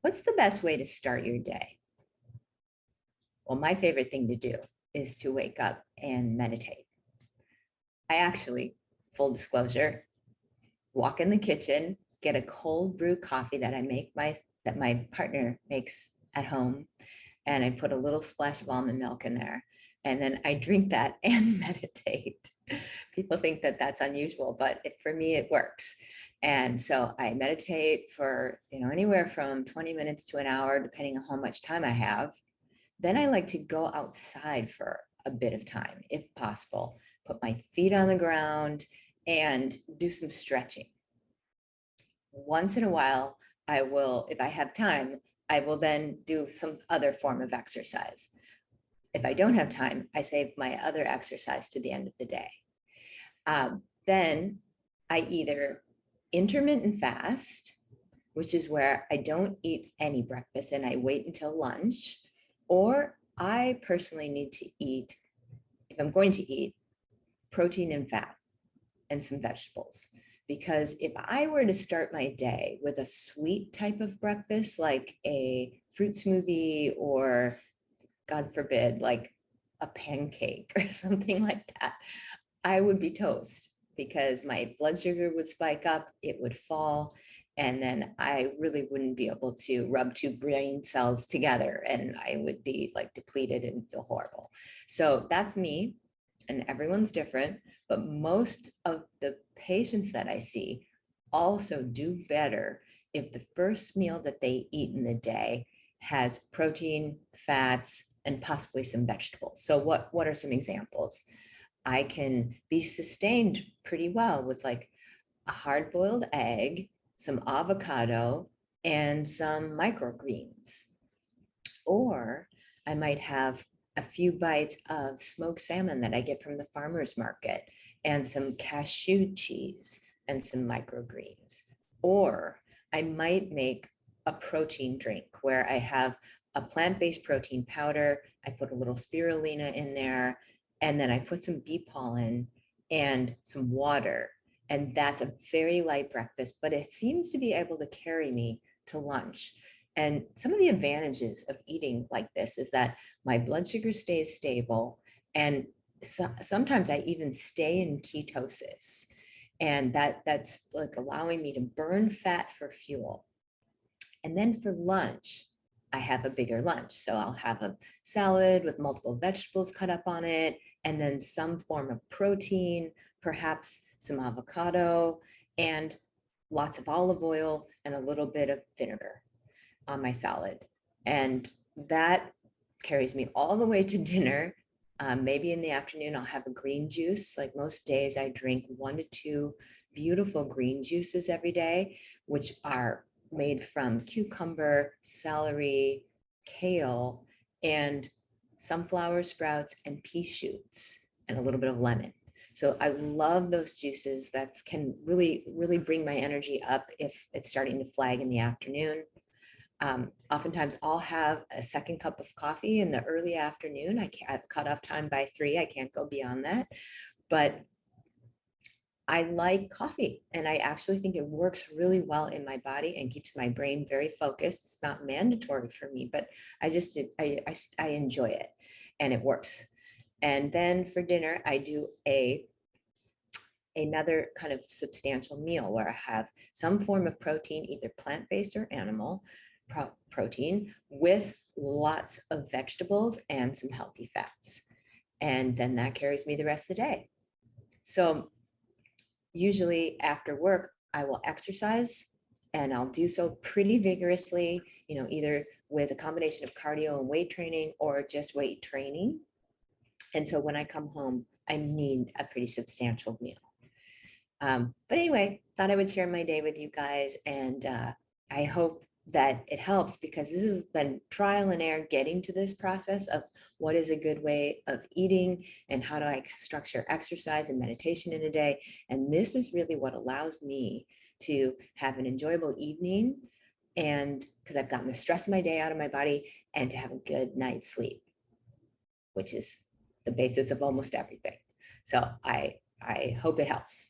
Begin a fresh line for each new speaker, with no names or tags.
What's the best way to start your day? Well, my favorite thing to do is to wake up and meditate. I actually, full disclosure, walk in the kitchen, get a cold brew coffee that my partner makes at home, and I put a little splash of almond milk in there. And then I drink that and meditate. People think that that's unusual, but for me, it works. And so I meditate for, anywhere from 20 minutes to an hour, depending on how much time I have. Then I like to go outside for a bit of time, if possible, put my feet on the ground and do some stretching. Once in a while, I will, if I have time, I will then do some other form of exercise. If I don't have time, I save my other exercise to the end of the day. Then I either intermittent fast, which is where I don't eat any breakfast and I wait until lunch, or I personally need to eat, if I'm going to eat, protein and fat and some vegetables. Because if I were to start my day with a sweet type of breakfast, like a fruit smoothie or, God forbid, like a pancake or something like that, I would be toast because my blood sugar would spike up, it would fall, and then I really wouldn't be able to rub two brain cells together and I would be like depleted and feel horrible. So that's me, and everyone's different, but most of the patients that I see also do better if the first meal that they eat in the day has protein, fats, and possibly some vegetables. So what are some examples? I can be sustained pretty well with like a hard boiled egg, some avocado, and some microgreens. Or I might have a few bites of smoked salmon that I get from the farmer's market and some cashew cheese and some microgreens. Or I might make a protein drink where I have a plant-based protein powder. I put a little spirulina in there, and then I put some bee pollen and some water. And that's a very light breakfast, but it seems to be able to carry me to lunch. And some of the advantages of eating like this is that my blood sugar stays stable. And sometimes I even stay in ketosis. And that's like allowing me to burn fat for fuel. And then for lunch, I have a bigger lunch. So I'll have a salad with multiple vegetables cut up on it, and then some form of protein, perhaps some avocado, and lots of olive oil and a little bit of vinegar on my salad. And that carries me all the way to dinner. Maybe in the afternoon, I'll have a green juice. Like most days, I drink 1 to 2 beautiful green juices every day, which are made from cucumber, celery, kale, and sunflower sprouts and pea shoots, and a little bit of lemon. So I love those juices that can really, really bring my energy up if it's starting to flag in the afternoon. Oftentimes I'll have a second cup of coffee in the early afternoon. I've cut off time by 3. I can't go beyond that. But I like coffee, and I actually think it works really well in my body and keeps my brain very focused. It's not mandatory for me, but I enjoy it, and it works. And then for dinner, I do another kind of substantial meal where I have some form of protein, either plant-based or animal protein, with lots of vegetables and some healthy fats. And then that carries me the rest of the day. So usually after work, I will exercise, and I'll do so pretty vigorously, either with a combination of cardio and weight training or just weight training. And so when I come home, I need a pretty substantial meal. But anyway, thought I would share my day with you guys, and I hope that it helps, because this has been trial and error getting to this process of what is a good way of eating and how do I structure exercise and meditation in a day. And this is really what allows me to have an enjoyable evening, and because I've gotten the stress of my day out of my body, and to have a good night's sleep, which is the basis of almost everything. So I hope it helps.